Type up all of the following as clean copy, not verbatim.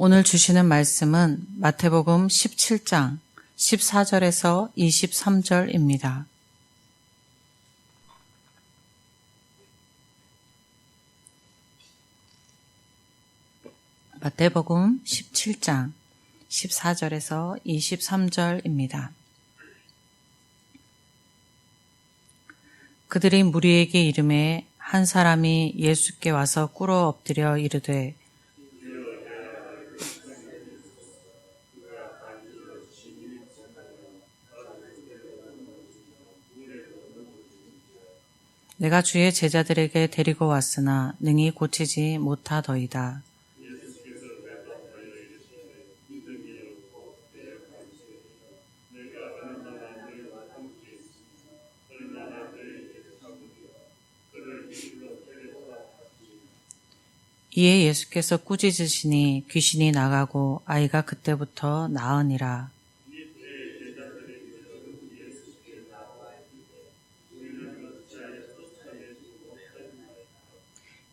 오늘 주시는 말씀은 마태복음 17장 14절에서 23절입니다. 마태복음 17장 14절에서 23절입니다. 그들이 무리에게 이르매 한 사람이 예수께 와서 꿇어 엎드려 이르되 내가 주의 제자들에게 데리고 왔으나 능히 고치지 못하더이다. 이에 예수께서 꾸짖으시니 귀신이 나가고 아이가 그때부터 나으니라.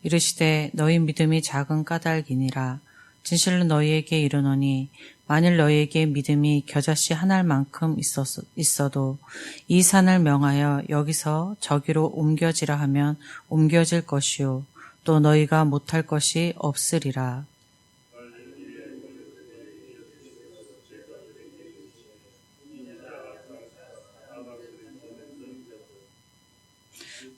이르시되 너희 믿음이 작은 까닭이니라. 진실로 너희에게 이르노니 만일 너희에게 믿음이 겨자씨 한 알만큼 있어도 이 산을 명하여 여기서 저기로 옮겨지라 하면 옮겨질 것이요 또 너희가 못할 것이 없으리라.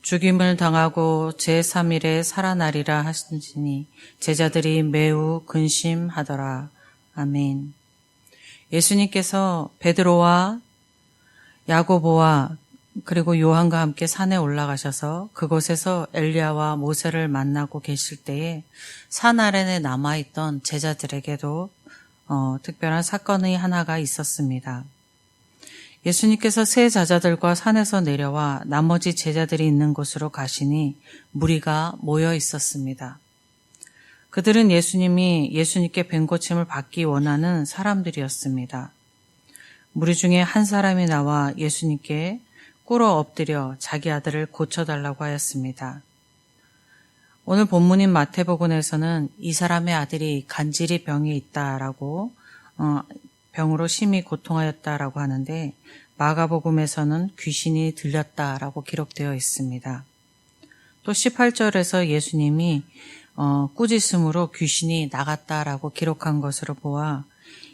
죽임을 당하고 제3일에 살아나리라 하시니 제자들이 매우 근심하더라. 아멘. 예수님께서 베드로와 야고보와 그리고 요한과 함께 산에 올라가셔서 그곳에서 엘리야와 모세를 만나고 계실 때에 산 아래에 남아있던 제자들에게도 특별한 사건이 하나가 있었습니다. 예수님께서 세 제자들과 산에서 내려와 나머지 제자들이 있는 곳으로 가시니 무리가 모여 있었습니다. 그들은 예수님께 뱀고침을 받기 원하는 사람들이었습니다. 무리 중에 한 사람이 나와 예수님께 꿇어 엎드려 자기 아들을 고쳐달라고 하였습니다. 오늘 본문인 마태복음에서는 이 사람의 아들이 간질이 병이 있다라고 병으로 심히 고통하였다라고 하는데 마가복음에서는 귀신이 들렸다라고 기록되어 있습니다. 또 18절에서 예수님이 꾸짖음으로 귀신이 나갔다라고 기록한 것으로 보아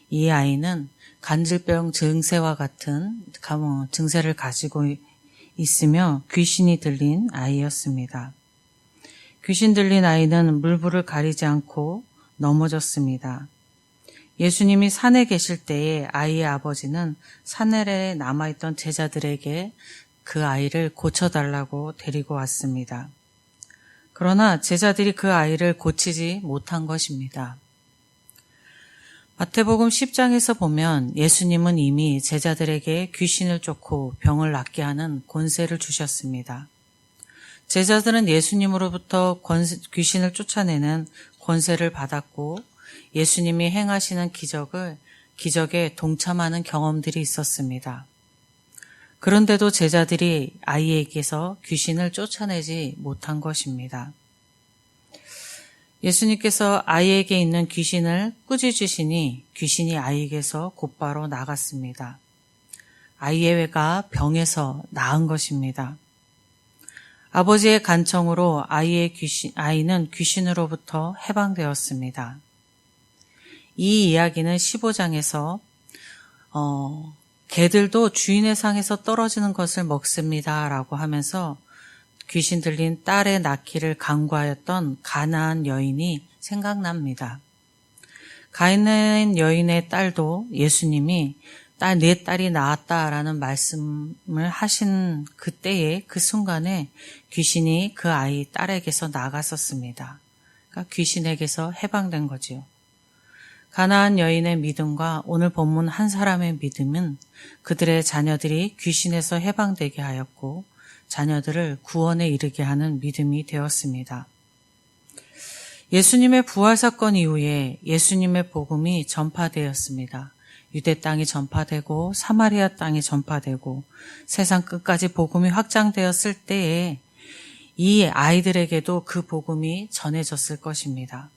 이 아이는 간질병 증세와 같은 증세를 가지고 있으며 귀신이 들린 아이였습니다. 귀신 들린 아이는 물불을 가리지 않고 넘어졌습니다. 예수님이 산에 계실 때에 아이의 아버지는 산에 남아있던 제자들에게 그 아이를 고쳐달라고 데리고 왔습니다. 그러나 제자들이 그 아이를 고치지 못한 것입니다. 마태복음 10장에서 보면 예수님은 이미 제자들에게 귀신을 쫓고 병을 낫게 하는 권세를 주셨습니다. 제자들은 예수님으로부터 귀신을 쫓아내는 권세를 받았고 예수님이 행하시는 기적에 동참하는 경험들이 있었습니다. 그런데도 제자들이 아이에게서 귀신을 쫓아내지 못한 것입니다. 예수님께서 아이에게 있는 귀신을 꾸짖으시니 귀신이 아이에게서 곧바로 나갔습니다. 아이가 병에서 나은 것입니다. 아버지의 간청으로 아이는 귀신으로부터 해방되었습니다. 이 이야기는 15장에서 개들도 주인의 상에서 떨어지는 것을 먹습니다 라고 하면서 귀신 들린 딸의 낳기를 간구하였던 가나안 여인이 생각납니다. 가나안 여인의 딸도 예수님이 내 딸이 나았다라는 말씀을 하신 그때에 그 순간에 귀신이 그 아이 딸에게서 나갔었습니다. 그러니까 귀신에게서 해방된 거지요. 가나안 여인의 믿음과 오늘 본문 한 사람의 믿음은 그들의 자녀들이 귀신에서 해방되게 하였고 자녀들을 구원에 이르게 하는 믿음이 되었습니다. 예수님의 부활 사건 이후에 예수님의 복음이 전파되었습니다. 유대 땅이 전파되고 사마리아 땅이 전파되고 세상 끝까지 복음이 확장되었을 때에 이 아이들에게도 그 복음이 전해졌을 것입니다.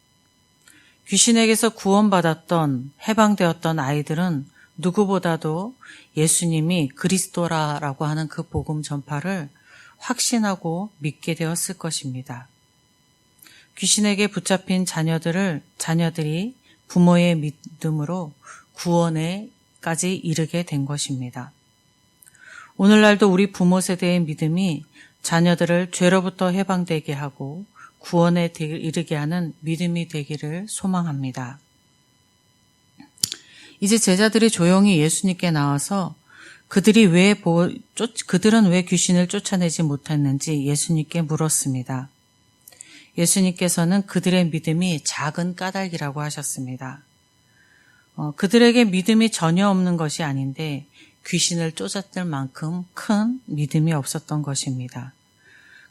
귀신에게서 구원받았던, 해방되었던 아이들은 누구보다도 예수님이 그리스도라고 하는 그 복음 전파를 확신하고 믿게 되었을 것입니다. 귀신에게 붙잡힌 자녀들이 부모의 믿음으로 구원에까지 이르게 된 것입니다. 오늘날도 우리 부모 세대의 믿음이 자녀들을 죄로부터 해방되게 하고 구원에 이르게 하는 믿음이 되기를 소망합니다. 이제 제자들이 조용히 예수님께 나와서 그들은 왜 귀신을 쫓아내지 못했는지 예수님께 물었습니다. 예수님께서는 그들의 믿음이 작은 까닭이라고 하셨습니다. 그들에게 믿음이 전혀 없는 것이 아닌데 귀신을 쫓았을 만큼 큰 믿음이 없었던 것입니다.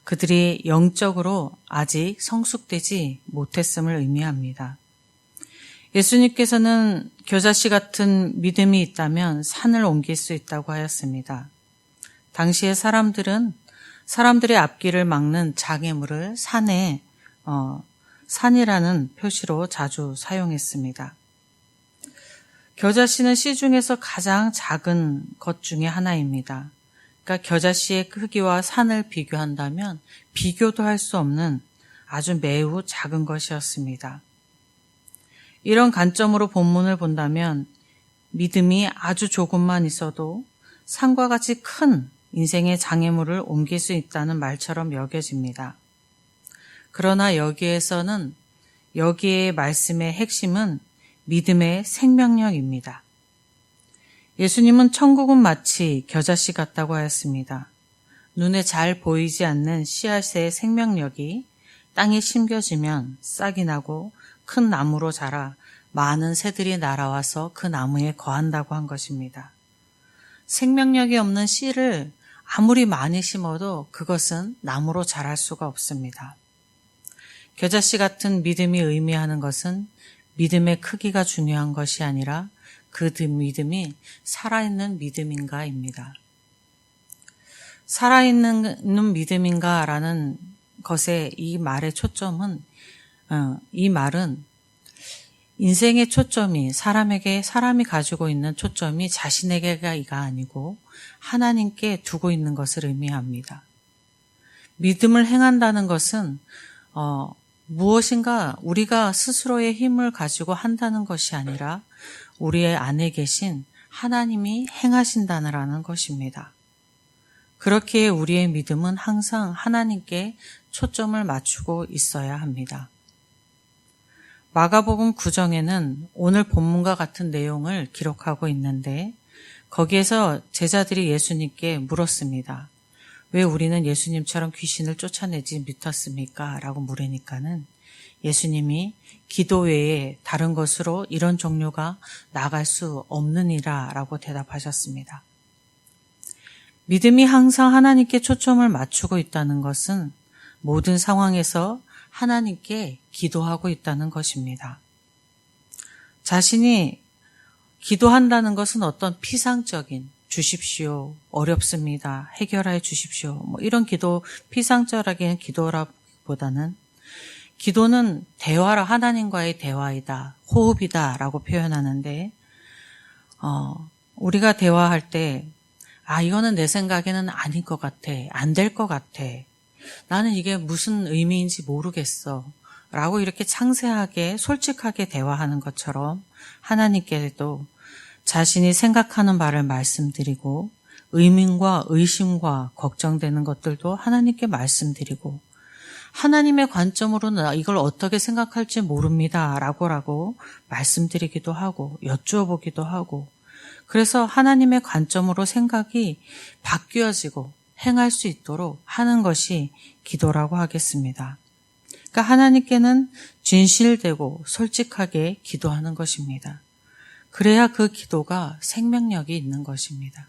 그들이 영적으로 아직 성숙되지 못했음을 의미합니다. 예수님께서는 겨자씨 같은 믿음이 있다면 산을 옮길 수 있다고 하였습니다. 당시의 사람들의 앞길을 막는 장애물을 산이라는 표시로 자주 사용했습니다. 겨자씨는 씨 중에서 가장 작은 것 중에 하나입니다. 그러니까 겨자씨의 크기와 산을 비교한다면 비교도 할 수 없는 아주 매우 작은 것이었습니다. 이런 관점으로 본문을 본다면 믿음이 아주 조금만 있어도 산과 같이 큰 인생의 장애물을 옮길 수 있다는 말처럼 여겨집니다. 그러나 여기에 말씀의 핵심은 믿음의 생명력입니다. 예수님은 천국은 마치 겨자씨 같다고 하였습니다. 눈에 잘 보이지 않는 씨앗의 생명력이 땅에 심겨지면 싹이 나고 큰 나무로 자라 많은 새들이 날아와서 그 나무에 거한다고 한 것입니다. 생명력이 없는 씨를 아무리 많이 심어도 그것은 나무로 자랄 수가 없습니다. 겨자씨 같은 믿음이 의미하는 것은 믿음의 크기가 중요한 것이 아니라 그 믿음이 살아있는 믿음인가입니다. 살아있는 믿음인가라는 것에 이 말의 초점은 이 말은 인생의 초점이 사람이 가지고 있는 초점이 자신에게가 아니고 하나님께 두고 있는 것을 의미합니다. 믿음을 행한다는 것은 무엇인가 우리가 스스로의 힘을 가지고 한다는 것이 아니라 우리의 안에 계신 하나님이 행하신다는 것입니다. 그렇기에 우리의 믿음은 항상 하나님께 초점을 맞추고 있어야 합니다. 마가복음 9장에는 오늘 본문과 같은 내용을 기록하고 있는데 거기에서 제자들이 예수님께 물었습니다. 왜 우리는 예수님처럼 귀신을 쫓아내지 못했습니까? 라고 물으니까는 예수님이 기도 외에 다른 것으로 이런 종류가 나갈 수 없느니라 라고 대답하셨습니다. 믿음이 항상 하나님께 초점을 맞추고 있다는 것은 모든 상황에서 하나님께 기도하고 있다는 것입니다. 자신이 기도한다는 것은 어떤 피상적인 주십시오, 어렵습니다, 해결해 주십시오, 이런 기도, 피상적인 기도라기보다는 기도는 하나님과의 대화이다, 호흡이다 라고 표현하는데 우리가 대화할 때 이거는 내 생각에는 아닌 것 같아, 안 될 것 같아, 나는 이게 무슨 의미인지 모르겠어 라고 이렇게 상세하게 솔직하게 대화하는 것처럼 하나님께도 자신이 생각하는 바를 말씀드리고 의문과 의심과 걱정되는 것들도 하나님께 말씀드리고 하나님의 관점으로는 이걸 어떻게 생각할지 모릅니다 라고 말씀드리기도 하고 여쭈어보기도 하고 그래서 하나님의 관점으로 생각이 바뀌어지고 행할 수 있도록 하는 것이 기도라고 하겠습니다. 그러니까 하나님께는 진실되고 솔직하게 기도하는 것입니다. 그래야 그 기도가 생명력이 있는 것입니다.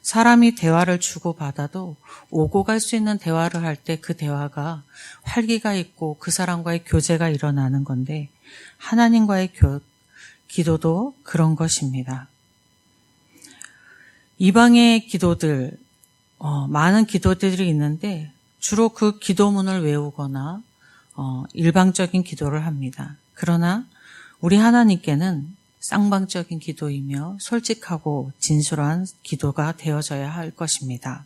사람이 대화를 주고받아도 오고 갈 수 있는 대화를 할 때 그 대화가 활기가 있고 그 사람과의 교제가 일어나는 건데 하나님과의 기도도 그런 것입니다. 이방의 기도들, 많은 기도들이 있는데 주로 그 기도문을 외우거나 일방적인 기도를 합니다. 그러나 우리 하나님께는 쌍방적인 기도이며 솔직하고 진솔한 기도가 되어져야 할 것입니다.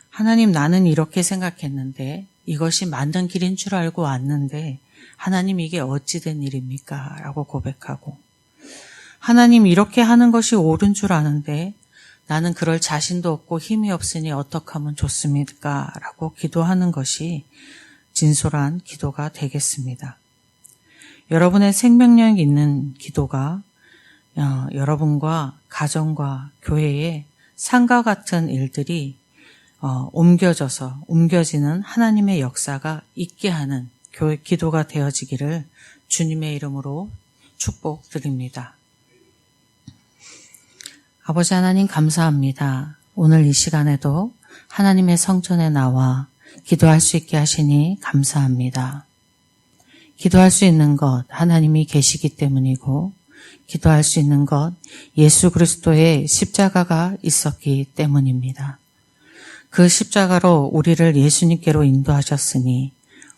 하나님, 나는 이렇게 생각했는데 이것이 맞는 길인 줄 알고 왔는데 하나님, 이게 어찌 된 일입니까? 라고 고백하고, 하나님, 이렇게 하는 것이 옳은 줄 아는데 나는 그럴 자신도 없고 힘이 없으니 어떻게 하면 좋습니까? 라고 기도하는 것이 진솔한 기도가 되겠습니다. 여러분의 생명력 있는 기도가 여러분과 가정과 교회에 산과 같은 일들이 옮겨지는 하나님의 역사가 있게 하는 기도가 되어지기를 주님의 이름으로 축복드립니다. 아버지 하나님, 감사합니다. 오늘 이 시간에도 하나님의 성전에 나와 기도할 수 있게 하시니 감사합니다. 기도할 수 있는 것 하나님이 계시기 때문이고, 기도할 수 있는 것 예수 그리스도의 십자가가 있었기 때문입니다. 그 십자가로 우리를 예수님께로 인도하셨으니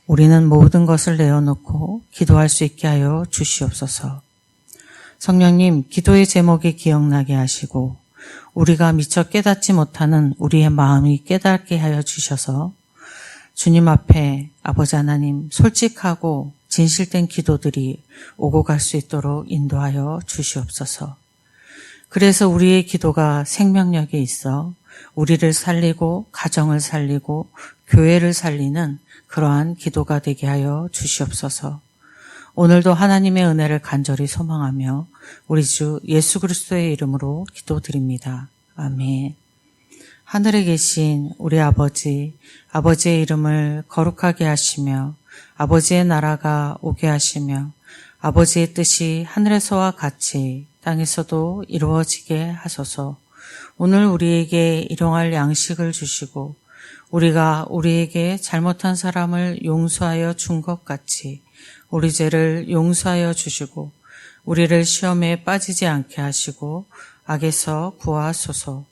우리는 모든 것을 내어놓고 기도할 수 있게 하여 주시옵소서. 성령님, 기도의 제목이 기억나게 하시고 우리가 미처 깨닫지 못하는 우리의 마음이 깨닫게 하여 주셔서 주님 앞에 아버지 하나님 솔직하고 진실된 기도들이 오고 갈 수 있도록 인도하여 주시옵소서. 그래서 우리의 기도가 생명력이 있어 우리를 살리고 가정을 살리고 교회를 살리는 그러한 기도가 되게 하여 주시옵소서. 오늘도 하나님의 은혜를 간절히 소망하며 우리 주 예수 그리스도의 이름으로 기도드립니다. 아멘. 하늘에 계신 우리 아버지, 아버지의 이름을 거룩하게 하시며 아버지의 나라가 오게 하시며 아버지의 뜻이 하늘에서와 같이 땅에서도 이루어지게 하소서. 오늘 우리에게 일용할 양식을 주시고 우리가 우리에게 잘못한 사람을 용서하여 준 것 같이 우리 죄를 용서하여 주시고 우리를 시험에 빠지지 않게 하시고 악에서 구하소서.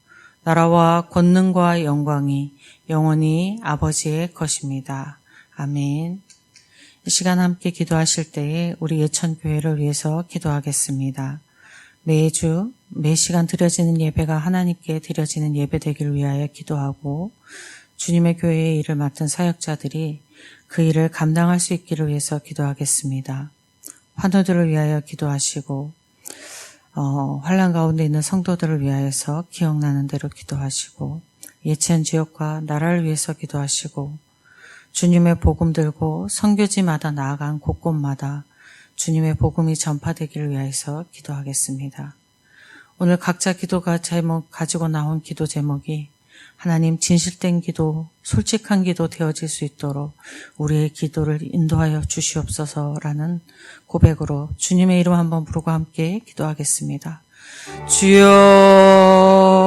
나라와 권능과 영광이 영원히 아버지의 것입니다. 아멘. 이 시간 함께 기도하실 때에 우리 예천교회를 위해서 기도하겠습니다. 매주 매 시간 드려지는 예배가 하나님께 드려지는 예배 되기를 위하여 기도하고 주님의 교회의 일을 맡은 사역자들이 그 일을 감당할 수 있기를 위해서 기도하겠습니다. 환우들을 위하여 기도하시고 환난 가운데 있는 성도들을 위하여서 기억나는 대로 기도하시고 예천 지역과 나라를 위해서 기도하시고 주님의 복음 들고 선교지마다 나아간 곳곳마다 주님의 복음이 전파되기를 위해서 기도하겠습니다. 오늘 각자 기도가 제목 가지고 나온 기도 제목이 하나님 진실된 기도, 솔직한 기도 되어질 수 있도록 우리의 기도를 인도하여 주시옵소서라는 고백으로 주님의 이름 한번 부르고 함께 기도하겠습니다. 주여